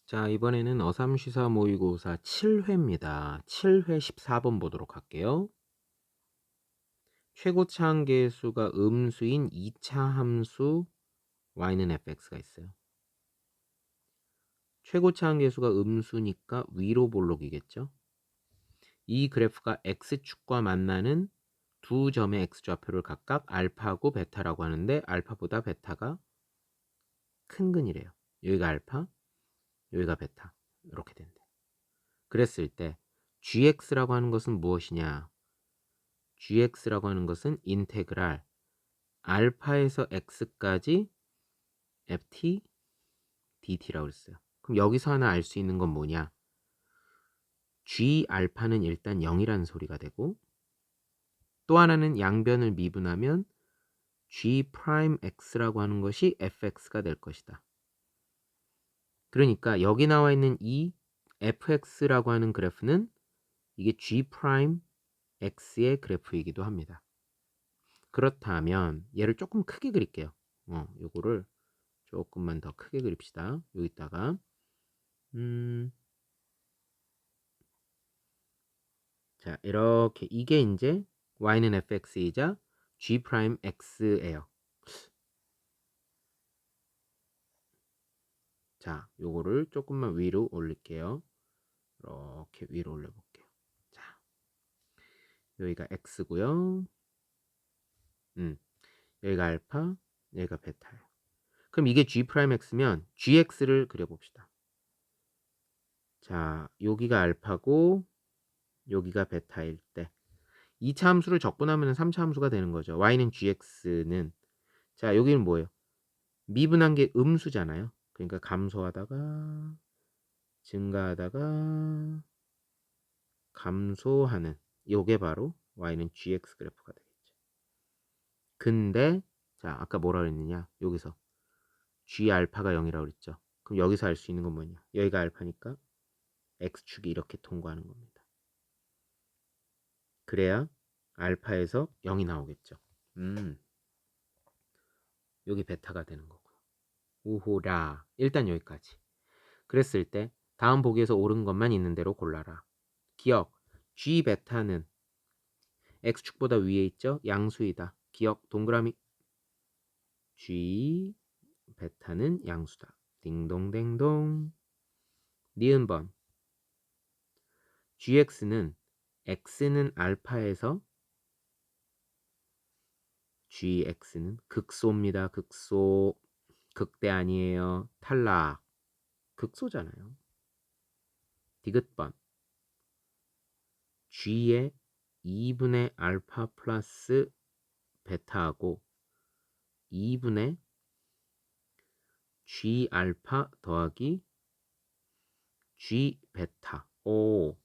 자, 이번에는 어삼 쉬사 모의고사 7회입니다. 7회 14번 보도록 할게요. 최고차 한계수가 음수인 2차 함수 y는 fx가 있어요. 최고차 한계수가 음수니까 위로 볼록이겠죠. 이 그래프가 x축과 만나는 두 점의 x좌표를 각각 알파고 베타라고 하는데 알파보다 베타가 큰 근이래요. 여기가 알파, 여기가 베타. 이렇게 된대. 그랬을 때 gx라고 하는 것은 무엇이냐? gx라고 하는 것은 인테그랄 알파에서 x까지 ft dt라고 했어요. 그럼 여기서 하나 알 수 있는 건 뭐냐? g 알파는 일단 0이라는 소리가 되고, 또 하나는 양변을 미분하면 g 프라임 x라고 하는 것이 fx가 될 것이다. 그러니까 여기 나와 있는 이 fx라고 하는 그래프는 이게 g 프라임 x의 그래프이기도 합니다. 그렇다면 얘를 조금 크게 그릴게요. 요거를 조금만 더 크게 그립시다. 여기다가 자, 이렇게 이게 이제 y는 fx이자 g 프라임 x예요. 자, 요거를 조금만 위로 올릴게요. 이렇게 위로 올려볼게요. 자, 여기가 x고요. 여기가 알파, 여기가 베타예요. 그럼 이게 g 프라임 x면 gx를 그려봅시다. 자, 여기가 알파고 여기가 베타일 때 2차 함수를 적분하면 3차 함수가 되는 거죠. y는 gx는 자, 여기는 뭐예요? 미분한 게 음수잖아요. 그러니까 감소하다가 증가하다가 감소하는 요게 바로 y는 gx 그래프가 되겠죠. 근데 자, 아까 뭐라 그랬느냐? 여기서 g 알파가 0이라고 그랬죠. 그럼 여기서 알 수 있는 건 뭐냐? 여기가 알파니까 x축이 이렇게 통과하는 겁니다. 그래야 알파에서 0이 나오겠죠. 여기 베타가 되는 거고요. 우호라. 일단 여기까지. 그랬을 때 다음 보기에서 옳은 것만 있는 대로 골라라. 기억. G 베타는 X축보다 위에 있죠? 양수이다. 기억. 동그라미. G 베타는 양수다. 딩동댕동. 니은번. GX는 X는 알파에서 GX는 극소입니다. 극소. 극대 아니에요. 탈락. 극소잖아요. 디귿번. G의 2분의 알파 플러스 베타하고 2분의 G 알파 더하기 G 베타. 오.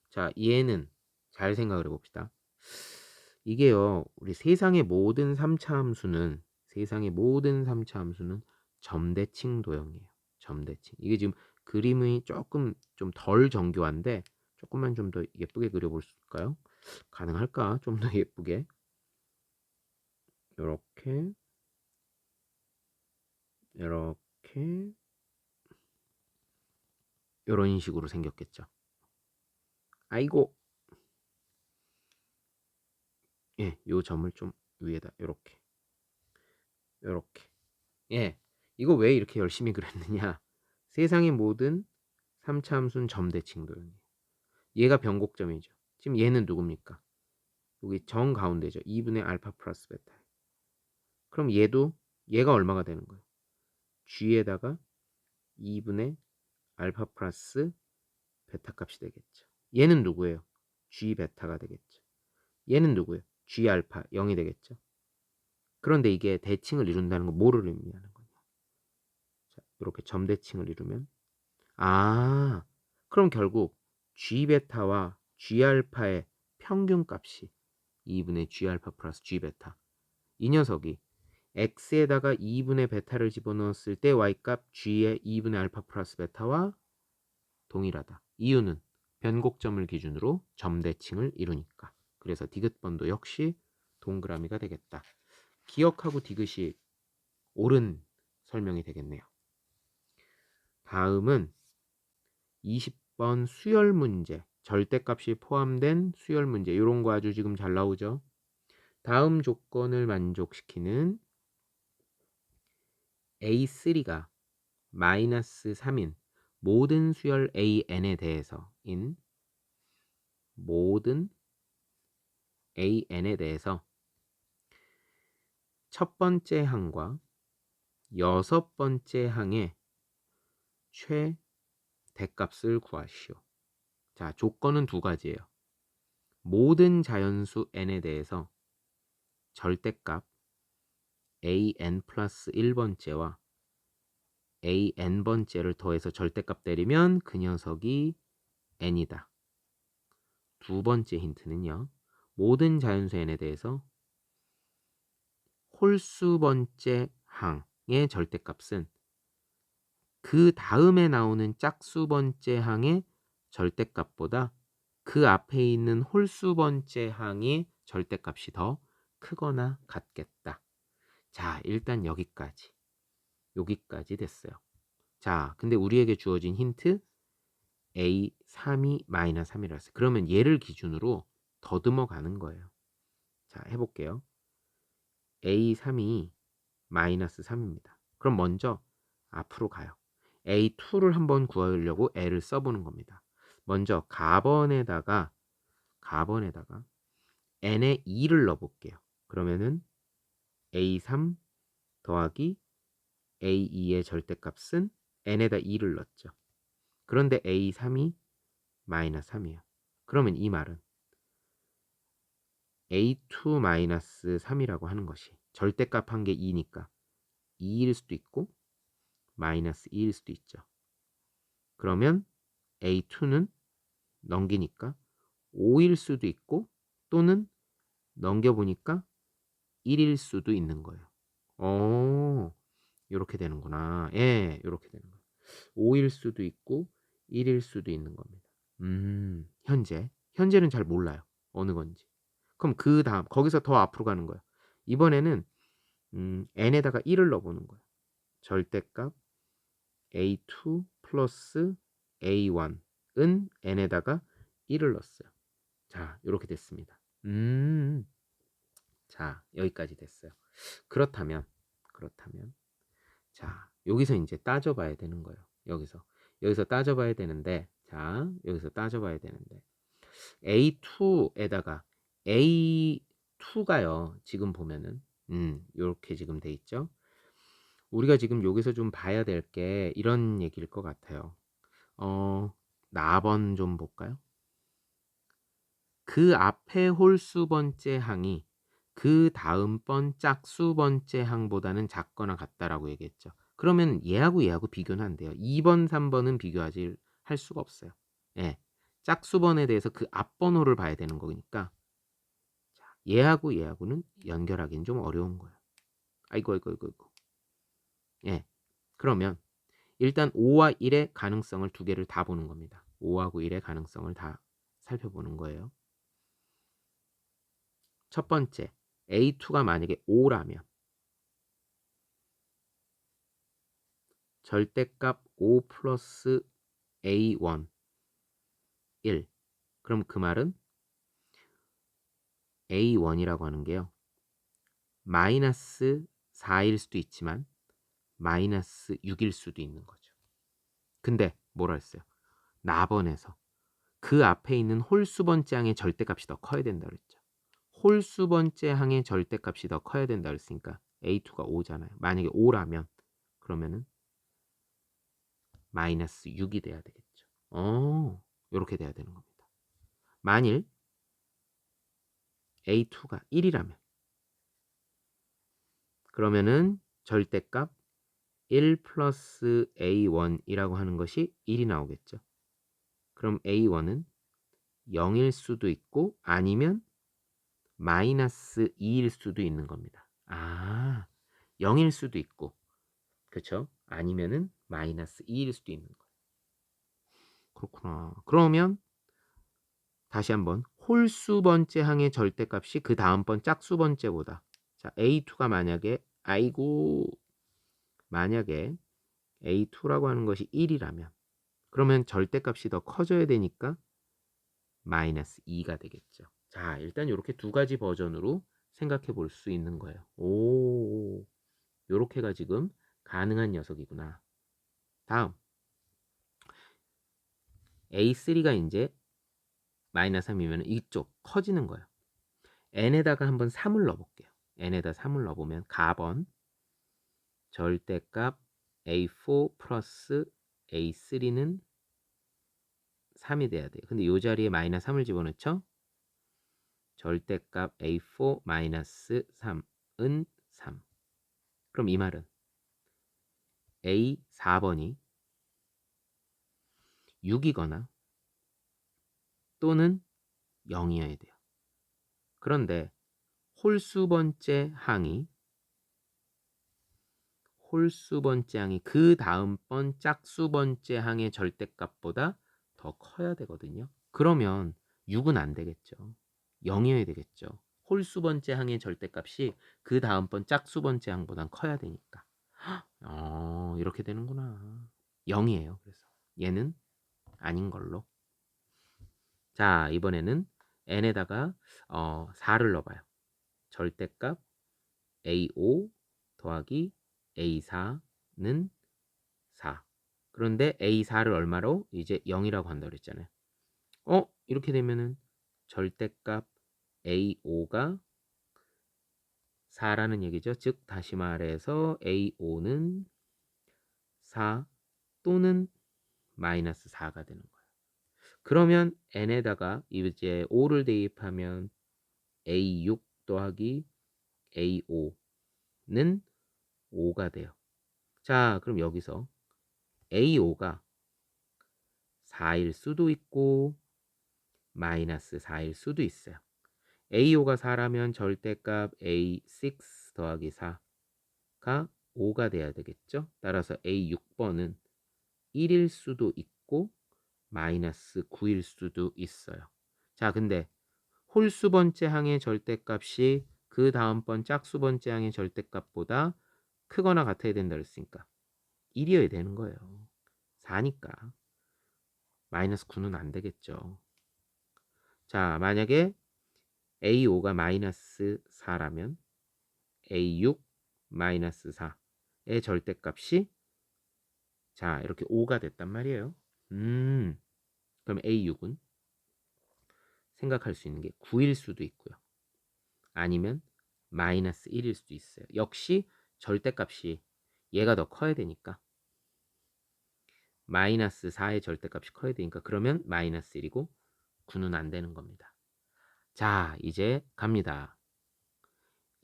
자, 얘는 잘 생각을 해봅시다. 이게요, 우리 세상의 모든 3차 함수는 점대칭 도형이에요. 점대칭. 이게 지금 그림이 조금 좀 덜 정교한데 조금만 좀 더 예쁘게 그려볼까요? 가능할까? 좀 더 예쁘게. 요렇게 요렇게 요런 식으로 생겼겠죠. 아이고. 예, 요 점을 좀 위에다 요렇게. 예. 이거 왜 이렇게 열심히 그렸느냐? 세상의 모든 3차 함수는 점대칭 도형이에요. 얘가 변곡점이죠. 지금 얘는 누굽니까? 여기 정 가운데죠. 2분의 알파 플러스 베타. 그럼 얘가 얼마가 되는 거예요? g에다가 2분의 알파 플러스 베타 값이 되겠죠. 얘는 누구예요? g 베타가 되겠죠. 얘는 누구예요? g 알파 0이 되겠죠. 그런데 이게 대칭을 이룬다는 건 뭐를 의미하는 거냐? 자, 이렇게 점대칭을 이루면 그럼 결국 g 베타와 g 알파의 평균값이 2분의 g 알파 플러스 g 베타. 이 녀석이 x에다가 2분의 베타를 집어넣었을 때 y값 g의 2분의 알파 플러스 베타와 동일하다. 이유는 변곡점을 기준으로 점대칭을 이루니까. 그래서 디귿번도 역시 동그라미가 되겠다. 기억하고 디귿이 옳은 설명이 되겠네요. 다음은 20번 수열 문제, 절대값이 포함된 수열 문제, 이런 거 아주 지금 잘 나오죠. 다음 조건을 만족시키는 A3가 마이너스 3인 모든 수열 AN에 대해서인 모든 AN에 대해서 첫 번째 항과 여섯 번째 항의 최대값을 구하시오. 자, 조건은 두 가지예요. 모든 자연수 n에 대해서 절대값 an 플러스 1번째와 an번째를 더해서 절대값 때리면 그 녀석이 n이다. 두 번째 힌트는요. 모든 자연수 n에 대해서 홀수 번째 항의 절대값은 그 다음에 나오는 짝수 번째 항의 절대값보다 그 앞에 있는 홀수 번째 항의 절대값이 더 크거나 같겠다. 자, 일단 여기까지 됐어요. 자, 근데 우리에게 주어진 힌트 A3이 마이너스 3이라 했어요. 그러면 얘를 기준으로 더듬어 가는 거예요. 자, 해볼게요. A3이 마이너스 3입니다. 그럼 먼저 앞으로 가요. A2를 한번 구하려고 L을 써보는 겁니다. 먼저 가번에다가 n에 2를 넣어볼게요. 그러면은 A3 더하기 A2의 절대값은 n에다 2를 넣었죠. 그런데 A3이 마이너스 3이에요. 그러면 이 말은 A2 마이너스 3이라고 하는 것이 절대값 한 게 2니까 2일 수도 있고 마이너스 2일 수도 있죠. 그러면 A2는 넘기니까 5일 수도 있고 또는 넘겨보니까 1일 수도 있는 거예요. 이렇게 되는구나. 예, 이렇게 되는 거예요. 5일 수도 있고 1일 수도 있는 겁니다. 현재는 잘 몰라요. 어느 건지. 그럼 그 다음 거기서 더 앞으로 가는 거예요. 이번에는 n에다가 1을 넣어보는 거예요. 절대값 a2 플러스 a1은 n에다가 1을 넣었어요. 자, 이렇게 됐습니다. 자, 여기까지 됐어요. 그렇다면 자, 여기서 이제 따져봐야 되는 거예요. 여기서 따져봐야 되는데, 자, 여기서 따져봐야 되는데 A2에다가 A2가요. 지금 보면은 이렇게 지금 돼 있죠. 우리가 지금 여기서 좀 봐야 될 게 이런 얘기일 것 같아요. 나번 좀 볼까요? 그 앞에 홀수 번째 항이 그 다음번 짝수 번째 항보다는 작거나 같다라고 얘기했죠. 그러면 얘하고 비교는 안 돼요. 2번, 3번은 비교하지 할 수가 없어요. 예. 짝수번에 대해서 그 앞번호를 봐야 되는 거니까 자, 얘하고는 연결하기는 좀 어려운 거예요. 아이고. 예. 그러면 일단 5와 1의 가능성을 두 개를 다 보는 겁니다. 5하고 1의 가능성을 다 살펴보는 거예요. 첫 번째, A2가 만약에 5라면 절대값 5 플러스 A1 1. 그럼 그 말은 A1이라고 하는 게요. 마이너스 4일 수도 있지만 마이너스 6일 수도 있는 거죠. 근데 뭐라 했어요? 나번에서 그 앞에 있는 홀수 번째 항의 절대값이 더 커야 된다 그랬죠. 홀수 번째 항의 절대값이 더 커야 된다 그랬으니까 A2가 5잖아요. 만약에 5라면 그러면은 마이너스 6이 돼야 되겠죠. 이렇게 돼야 되는 겁니다. 만일 A2가 1이라면 그러면은 절대값 1 플러스 A1이라고 하는 것이 1이 나오겠죠. 그럼 A1은 0일 수도 있고 아니면 마이너스 2일 수도 있는 겁니다. 0일 수도 있고 그렇죠? 아니면은 마이너스 2일 수도 있는 거예요. 그렇구나. 그러면 다시 한번 홀수 번째 항의 절대값이 그 다음번 짝수 번째보다 자 A2가 만약에 만약에 A2라고 하는 것이 1이라면 그러면 절대값이 더 커져야 되니까 마이너스 2가 되겠죠. 자, 일단 이렇게 두 가지 버전으로 생각해 볼 수 있는 거예요. 오, 요렇게가 지금 가능한 녀석이구나. 다음 A3가 이제 마이너스 3이면 이쪽 커지는 거예요. n에다가 한번 3을 넣어볼게요. n에다 3을 넣어보면 가번 절대값 A4 플러스 A3는 3이 돼야 돼요. 근데 이 자리에 마이너스 3을 집어넣죠. 절대값 A4 마이너스 3은 3. 그럼 이 말은 A4번이 6이거나 또는 0이어야 돼요. 그런데 홀수번째 항이 그 다음번 짝수번째 항의 절대값보다 더 커야 되거든요. 그러면 6은 안 되겠죠. 0이어야 되겠죠. 홀수번째 항의 절대값이 그 다음번 짝수번째 항보단 커야 되니까. 이렇게 되는구나. 0이에요. 그래서 얘는 아닌 걸로. 자, 이번에는 n에다가 4를 넣어봐요. 절대값 a5 더하기 a4는 4. 그런데 a4를 얼마로? 이제 0이라고 한다고 그랬잖아요. 이렇게 되면은 절대값 a5가 4라는 얘기죠. 즉 다시 말해서 a5는 4 또는 마이너스 4가 되는 거예요. 그러면 n에다가 이제 5를 대입하면 a6 더하기 a5는 5가 돼요. 자, 그럼 여기서 a5가 4일 수도 있고 마이너스 4일 수도 있어요. a5가 4라면 절대값 a6 더하기 4가 5가 돼야 되겠죠. 따라서 a6번은 1일 수도 있고 마이너스 9일 수도 있어요. 자, 근데 홀수번째 항의 절대값이 그 다음번 짝수번째 항의 절대값보다 크거나 같아야 된다 그랬으니까 1이어야 되는 거예요. 4니까 마이너스 9는 안 되겠죠. 자, 만약에 A5가 마이너스 4라면 A6 마이너스 4의 절대값이 자, 이렇게 5가 됐단 말이에요. 그럼 A6은 생각할 수 있는 게 9일 수도 있고요. 아니면 마이너스 1일 수도 있어요. 역시 절대값이 얘가 더 커야 되니까 마이너스 4의 절대값이 커야 되니까 그러면 마이너스 1이고 9는 안 되는 겁니다. 자, 이제 갑니다.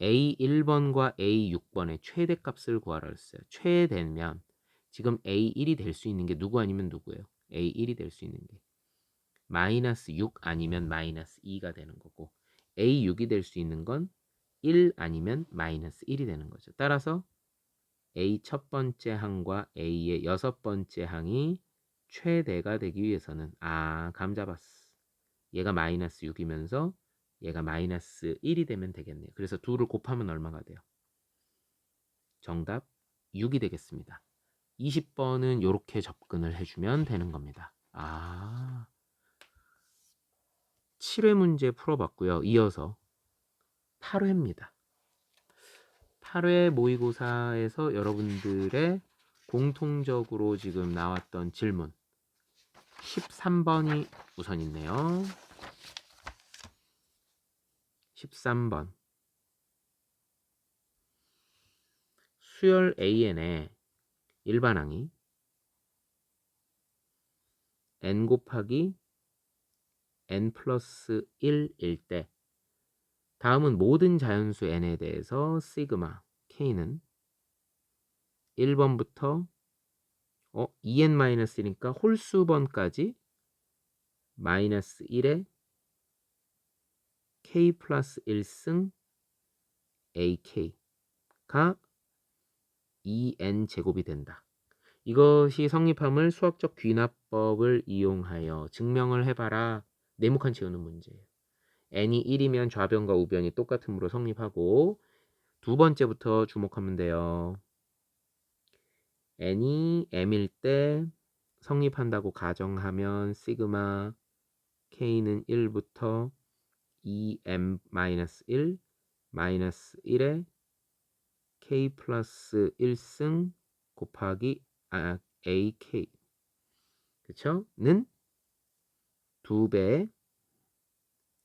A1번과 A6번의 최대값을 구하라 했어요. 최대면 지금 A1이 될 수 있는 게 누구 아니면 누구예요? A1이 될 수 있는 게 마이너스 6 아니면 마이너스 2가 되는 거고 A6이 될 수 있는 건 1 아니면 마이너스 1이 되는 거죠. 따라서 A 첫 번째 항과 A의 여섯 번째 항이 최대가 되기 위해서는 감 잡았어. 얘가 마이너스 6이면서 얘가 마이너스 1이 되면 되겠네요. 그래서 둘을 곱하면 얼마가 돼요? 정답 6이 되겠습니다. 20번은 이렇게 접근을 해주면 되는 겁니다. 7회 문제 풀어봤고요. 이어서 8회입니다. 8회 모의고사에서 여러분들의 공통적으로 지금 나왔던 질문 13번이 우선 있네요. 13번 수열 AN의 일반항이 n 곱하기 n 플러스 1일 때 다음은 모든 자연수 n에 대해서 시그마 k는 1번부터 2n-1이니까 홀수번까지 마이너스 1에 k 플러스 1승 ak가 2n 제곱이 된다. 이것이 성립함을 수학적 귀납법을 이용하여 증명을 해봐라. 네모칸 채우는 문제예요. n이 1이면 좌변과 우변이 똑같으므로 성립하고 두 번째부터 주목하면 돼요. n이 m일 때 성립한다고 가정하면 시그마 K는 1부터 2m-1 마이너스 1에 K 플러스 1승 곱하기 AK 그쵸? 는 2배의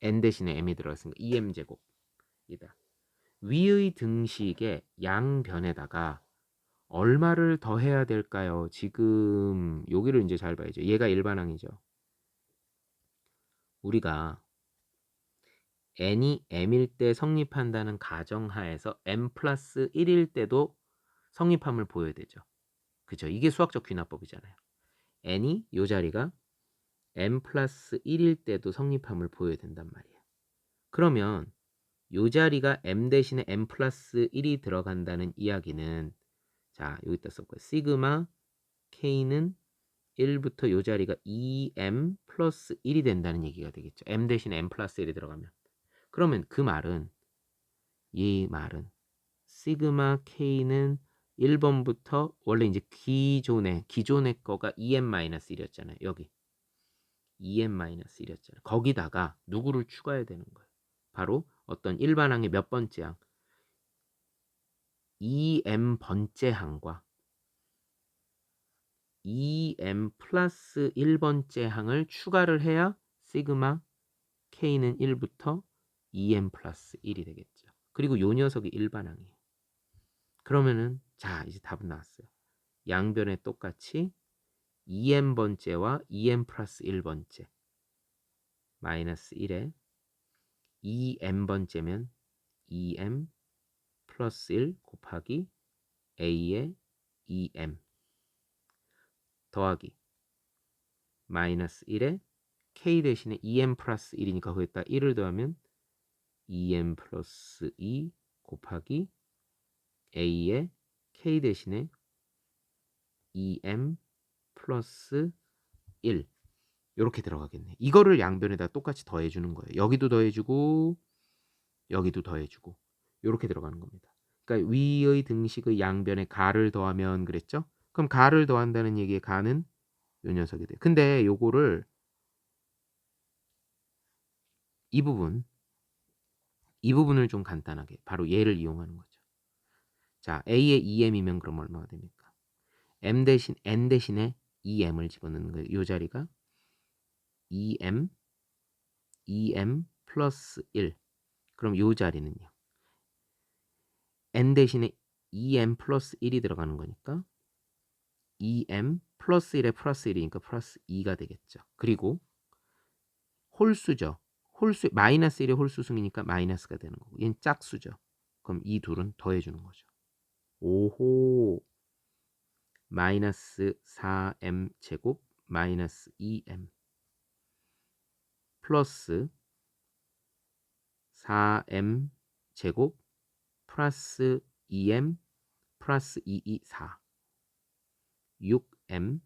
n 대신에 m이 들어갔으니까 2m제곱이다. 위의 등식의 양변에다가 얼마를 더해야 될까요? 지금 여기를 이제 잘 봐야죠. 얘가 일반항이죠. 우리가 n이 m일 때 성립한다는 가정하에서 m 플러스 1일 때도 성립함을 보여야 되죠. 그죠? 이게 수학적 귀납법이잖아요. n이 이 자리가 m 플러스 1일 때도 성립함을 보여야 된단 말이에요. 그러면 이 자리가 m 대신에 m 플러스 1이 들어간다는 이야기는 자 여기다 써볼까요? 시그마 k는 1부터 이 자리가 2m 플러스 1이 된다는 얘기가 되겠죠. m 대신에 m 플러스 1이 들어가면. 그러면 그 말은 이 말은 시그마 k는 1번부터 원래 이제 기존의 거가 2m-1이었잖아요. 여기 2m-1이었잖아요. 거기다가 누구를 추가해야 되는 거예요. 바로 어떤 일반항의 몇 번째 항 2m번째 항과 2m 플러스 1번째 항을 추가를 해야 시그마 k는 1부터 2m 플러스 1이 되겠죠. 그리고 요 녀석이 일반항이에요. 그러면은 자 이제 답은 나왔어요. 양변에 똑같이 2m번째와 2m 플러스 1번째 마이너스 1에 2m번째면 2m 플러스 1 곱하기 a의 2m 더하기 마이너스 1에 k 대신에 2m 플러스 1이니까 거기다 1을 더하면 2m 플러스 2 곱하기 a의 k 대신에 2m 플러스 1 이렇게 들어가겠네. 이거를 양변에다 똑같이 더해주는 거예요. 여기도 더해주고 여기도 더해주고 이렇게 들어가는 겁니다. 그러니까 위의 등식의 양변에 가를 더하면 그랬죠? 그럼 가를 더한다는 얘기의 가는 요 녀석이 돼. 근데 요거를 이 부분을 좀 간단하게 바로 얘를 이용하는 거죠. 자, a의 2m이면 그럼 얼마가 됩니까? m 대신 n 대신에 2m을 집어넣는 거예요. 요 자리가 2m 플러스 1. 그럼 요 자리는요. n 대신에 2m 플러스 1이 들어가는 거니까 2m 플러스 1에 플러스 1이니까 플러스 2가 되겠죠. 그리고 홀수죠. 홀수 마이너스 1의 홀수승이니까 마이너스가 되는 거고 얘는 짝수죠. 그럼 이 둘은 더해주는 거죠. 오호 마이너스 4m 제곱 마이너스 2m 플러스 4m 제곱 플러스 2m 플러스 4 6m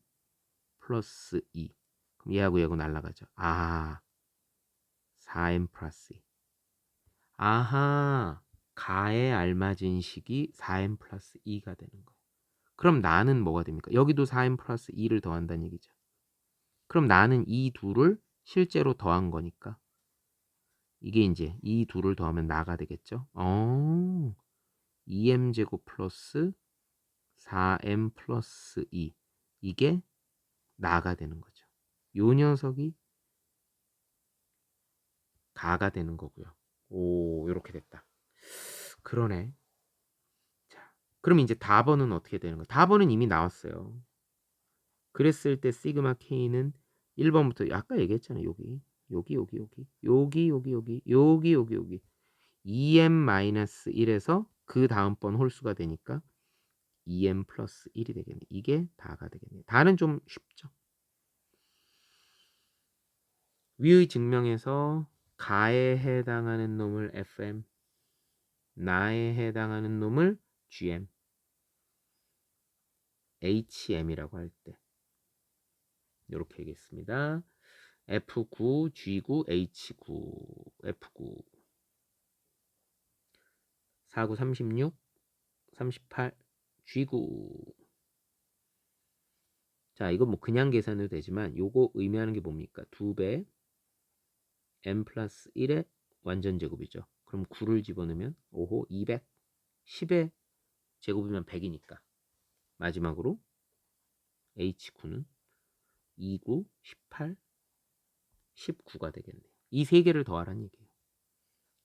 플러스 2 그럼 얘하고 얘하고 날라가죠. 4m 플러스 2 아하 가에 알맞은 식이 4m 플러스 2가 되는 거예요. 그럼 나는 뭐가 됩니까? 여기도 4m 플러스 2를 더한다는 얘기죠. 그럼 나는 이 둘을 실제로 더한 거니까 이게 이제 이 둘을 더하면 나가 되겠죠. 2m제곱 플러스 4m 플러스 2 이게 나가 되는 거죠. 요 녀석이 가가 되는 거고요. 오 이렇게 됐다. 그러네. 자, 그럼 이제 답번은 어떻게 되는 거야? 답번은 이미 나왔어요. 그랬을 때 시그마 K는 1번부터 아까 얘기했잖아요. 여기 2m-1에서 그 다음번 홀수가 되니까 2m 플러스 1이 되겠네. 이게 다가 되겠네. 다는 좀 쉽죠. 위의 증명에서 가에 해당하는 놈을 FM, 나에 해당하는 놈을 GM, HM이라고 할 때 이렇게 얘기했습니다. F9, G9, H9, F9 49, 36, 38, G9 자, 이거 뭐 그냥 계산해도 되지만 요거 의미하는 게 뭡니까? 2배 n 플러스 1의 완전 제곱이죠. 그럼 9를 집어넣으면 5호 200, 10의 제곱이면 100이니까 마지막으로 H9는 29, 18, 19가 되겠네요. 이 세 개를 더하라는 얘기예요.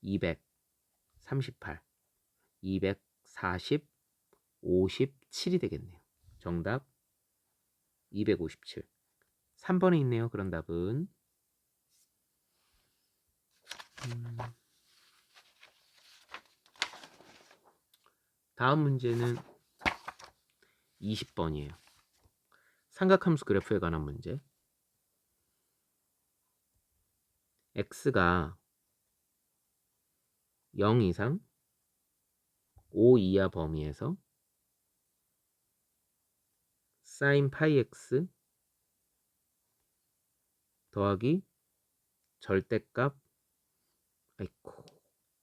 238, 240, 57이 되겠네요. 정답 257. 3번에 있네요. 그런 답은. 다음 문제는 20번이에요. 삼각함수 그래프에 관한 문제. x가 0 이상 5 이하 범위에서 sin 파이 x 더하기 절대값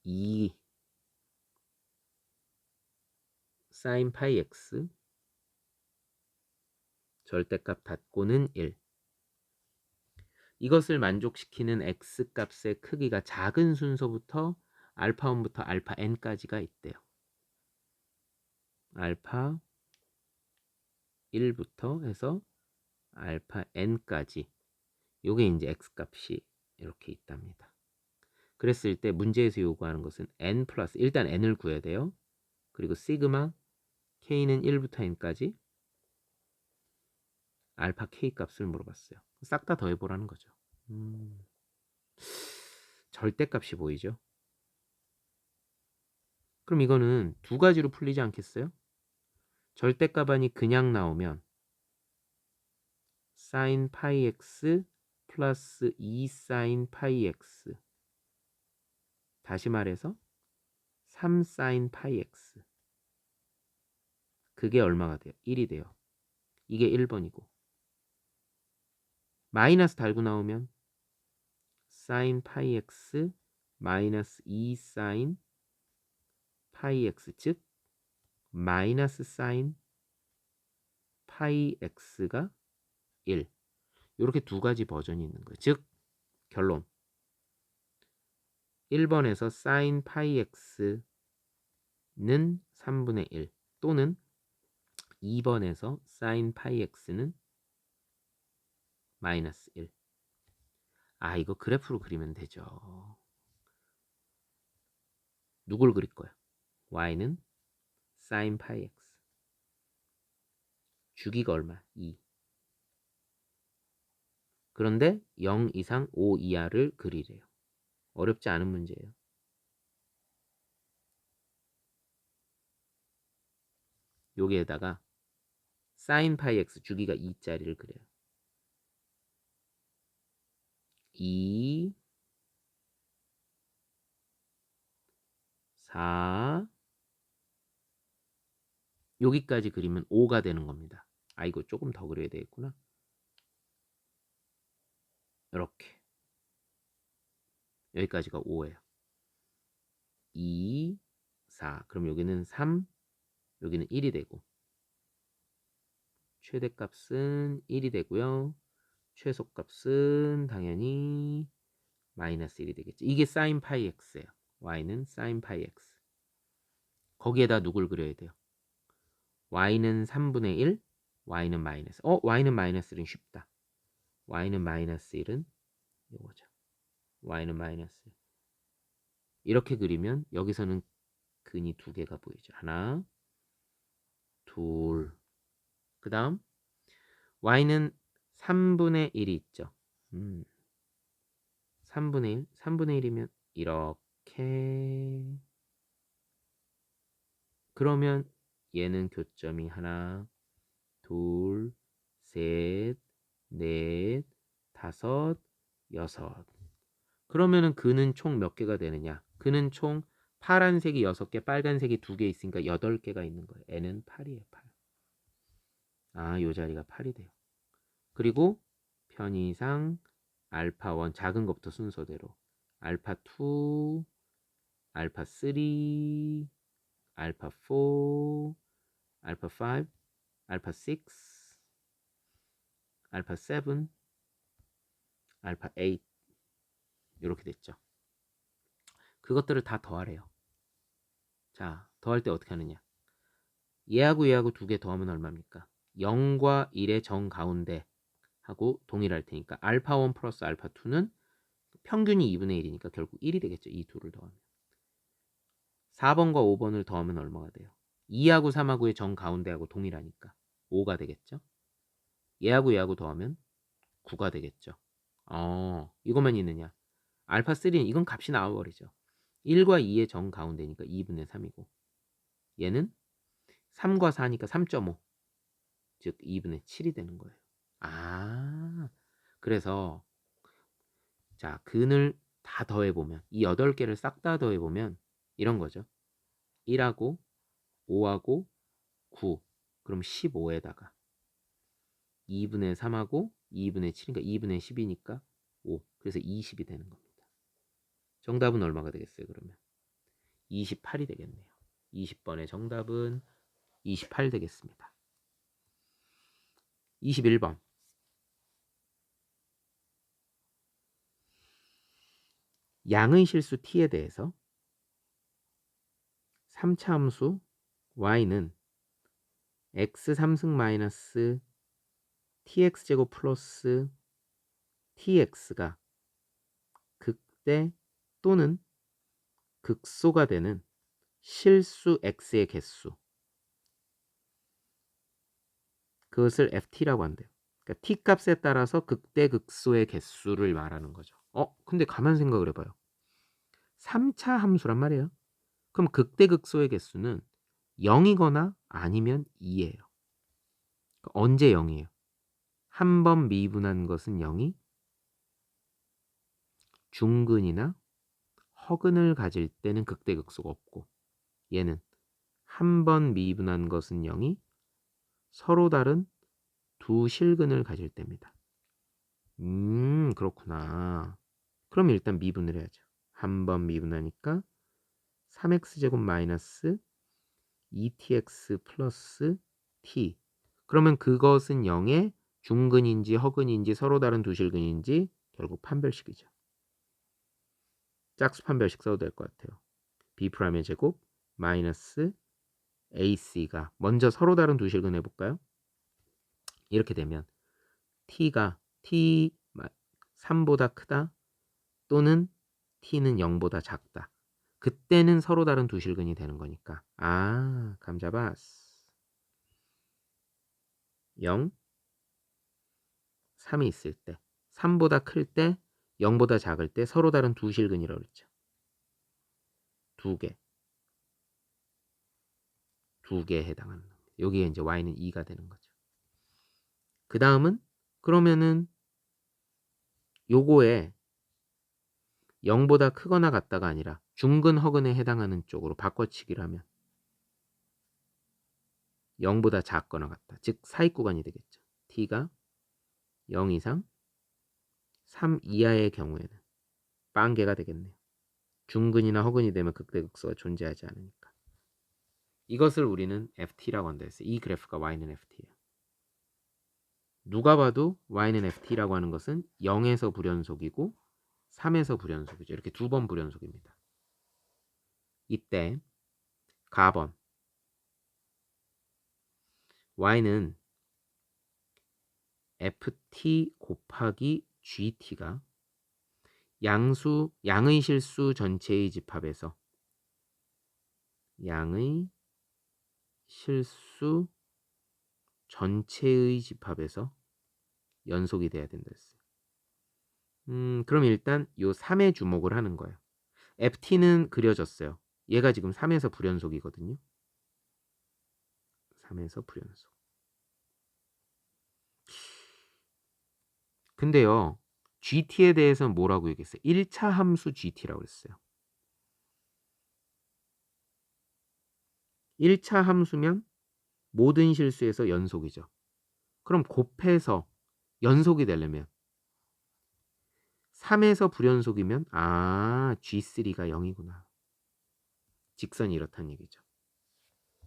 2 sin 파이 x 절대값 닫고는 1. 이것을 만족시키는 x 값의 크기가 작은 순서부터 알파 1부터 알파 n까지가 있대요. 알파 1부터 해서 알파 n까지. 요게 이제 x 값이 이렇게 있답니다. 그랬을 때 문제에서 요구하는 것은 n 플러스 일단 n을 구해야 돼요. 그리고 시그마 k는 1부터 n까지 알파 k 값을 물어봤어요. 싹 다 더해보라는 거죠. 절대값이 보이죠? 그럼 이거는 두 가지로 풀리지 않겠어요? 절대값안이 그냥 나오면 sin 파이 x 플러스 2 sin 파이 x, 다시 말해서 3 sin 파이 x, 그게 얼마가 돼요? 1이 돼요. 이게 1번이고 마이너스 달고 나오면 sin 파이 x 마이너스 2 sin 파이 x, 즉 마이너스 sin 파이 x가 1. 이렇게 두 가지 버전이 있는 거예요. 즉 결론 1번에서 sin 파이 x는 3분의 1 또는 2번에서 sin 파이 x는 마이너스 1. 아, 이거 그래프로 그리면 되죠. 누굴 그릴 거야? y는 sin 파이 x. 주기가 얼마? 2. 그런데 0 이상 5 이하를 그리래요. 어렵지 않은 문제예요. 여기에다가 sin 파이 x 주기가 2짜리를 그려요. 2, 4, 여기까지 그리면 5가 되는 겁니다. 아, 이거 조금 더 그려야 되겠구나. 이렇게 여기까지가 5예요. 2, 4. 그럼 여기는 3, 여기는 1이 되고 최대값은 1이 되고요. 최소값은 당연히 마이너스 1이 되겠죠. 이게 sin 파이 x예요. y는 sin 파이 x. 거기에다 누굴 그려야 돼요? y는 3분의 1, y는 마이너스. y는 마이너스 1은 쉽다. y는 마이너스 1은 이거죠. y는 마이너스 1. 이렇게 그리면 여기서는 근이 두 개가 보이죠. 하나, 둘. 그 다음 y는 3분의 1이 있죠. 3분의 1. 3분의 1이면 이렇게. 그러면 얘는 교점이 하나, 둘, 셋, 넷, 다섯, 여섯. 그러면은 근은 총 몇 개가 되느냐? 근은 총 파란색이 6개, 빨간색이 2개 있으니까 8개가 있는 거예요. n은 8이에요. 8. 아, 요 자리가 8이 돼요. 그리고 편의상 알파 1 작은 것부터 순서대로 알파 2, 알파 3, 알파 4, 알파 5, 알파 6, 알파 7, 알파 8 이렇게 됐죠. 그것들을 다 더하래요. 자, 더할 때 어떻게 하느냐? 얘하고 두 개 더하면 얼마입니까? 0과 1의 정 가운데 하고 동일할 테니까 알파 1 플러스 알파 2는 평균이 2분의 1이니까 결국 1이 되겠죠. 이 둘을 더하면. 4번과 5번을 더하면 얼마가 돼요? 2하고 3하고의 정 가운데하고 동일하니까 5가 되겠죠. 얘하고 더하면 9가 되겠죠. 이것만 있느냐? 알파 3는 이건 값이 나와버리죠. 1과 2의 정 가운데니까 2분의 3이고 얘는 3과 4니까 3.5 즉 2분의 7이 되는 거예요. 그래서 자, 근을 다 더해보면 이 8개를 싹 다 더해보면 이런 거죠. 1하고 5하고 9 그럼 15에다가 2분의 3하고 2분의 7이니까 2분의 10이니까 5 그래서 20이 되는 겁니다. 정답은 얼마가 되겠어요? 그러면 28이 되겠네요. 20번의 정답은 28 되겠습니다. 21번 양의 실수 t에 대해서 3차 함수 y는 x 3승 마이너스 tx제곱 플러스 tx가 극대 또는 극소가 되는 실수 x의 개수 그것을 ft라고 한대요. 그러니까 t값에 따라서 극대 극소의 개수를 말하는 거죠. 근데 가만 생각을 해봐요. 3차 함수란 말이에요. 그럼 극대 극소의 개수는 0이거나 아니면 2예요. 언제 0이에요? 한 번 미분한 것은 0이 중근이나 허근을 가질 때는 극대 극소가 없고 얘는 한 번 미분한 것은 0이 서로 다른 두 실근을 가질 때입니다. 그렇구나. 그럼 일단 미분을 해야죠. 한 번 미분하니까 3x제곱 마이너스 2tx 플러스 t. 그러면 그것은 0의 중근인지 허근인지 서로 다른 두 실근인지 결국 판별식이죠. 짝수 판별식 써도 될 것 같아요. b'의 제곱 마이너스 ac가 먼저 서로 다른 두 실근 해볼까요? 이렇게 되면 t가 t 3보다 크다 또는 t는 0보다 작다. 그때는 서로 다른 두 실근이 되는 거니까 감 잡았어. 0, 3이 있을 때 3보다 클 때 0보다 작을 때 서로 다른 두 실근이라고 그랬죠. 두 개에 해당하는 겁니다. 여기에 이제 y는 2가 되는 거죠. 그 다음은 그러면은 요거에 0보다 크거나 같다가 아니라 중근 허근에 해당하는 쪽으로 바꿔치기를 하면 0보다 작거나 같다. 즉 사이 구간이 되겠죠. t가 0 이상 3 이하의 경우에는 빵개가 되겠네요. 중근이나 허근이 되면 극대극소가 존재하지 않으니까. 이것을 우리는 ft라고 한다 했어요. 이 그래프가 y는 ft예요. 누가 봐도 y는 ft라고 하는 것은 0에서 불연속이고 3에서 불연속이죠. 이렇게 두 번 불연속입니다. 이때 가번 y는 ft 곱하기 gt가 양의 실수 전체의 집합에서 양의 실수 전체의 집합에서 연속이 돼야 된다 했어요. 그럼 일단 요 3에 주목을 하는 거예요. ft는 그려졌어요. 얘가 지금 3에서 불연속이거든요. 3에서 불연속. 근데요. gt에 대해서는 뭐라고 얘기했어요? 1차 함수 gt라고 했어요. 1차 함수면 모든 실수에서 연속이죠. 그럼 곱해서 연속이 되려면 3에서 불연속이면 G3가 0이구나. 직선이 이렇다는 얘기죠.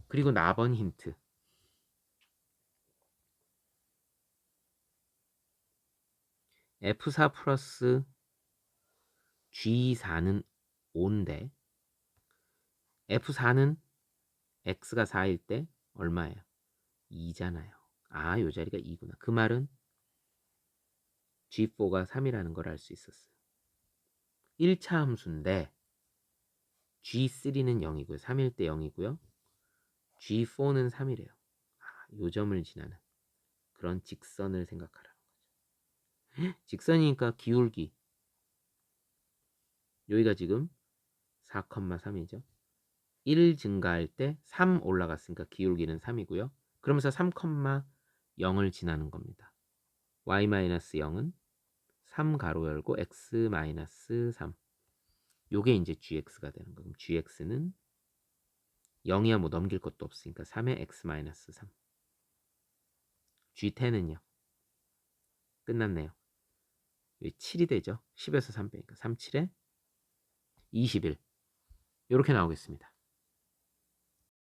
그리고 나번 힌트. F4 플러스 G4는 5인데 F4는 X가 4일 때 얼마예요? 2잖아요. 아, 요 자리가 2구나. 그 말은 G4가 3이라는 걸 알 수 있었어요. 1차 함수인데 G3는 0이고요. 3일 때 0이고요. G4는 3이래요. 아, 요 점을 지나는 그런 직선을 생각하라는 거죠. 직선이니까 기울기. 여기가 지금 4,3이죠. 1 증가할 때 3 올라갔으니까 기울기는 3이고요. 그러면서 3,0을 지나는 겁니다. y-0은 3 가로 열고 x-3. 요게 이제 gx가 되는 거예요. gx는 0이야 뭐 넘길 것도 없으니까 3의 x-3. g10은요. 끝났네요. 7이 되죠. 10에서 3 빼니까 3, 7에 21. 이렇게 나오겠습니다.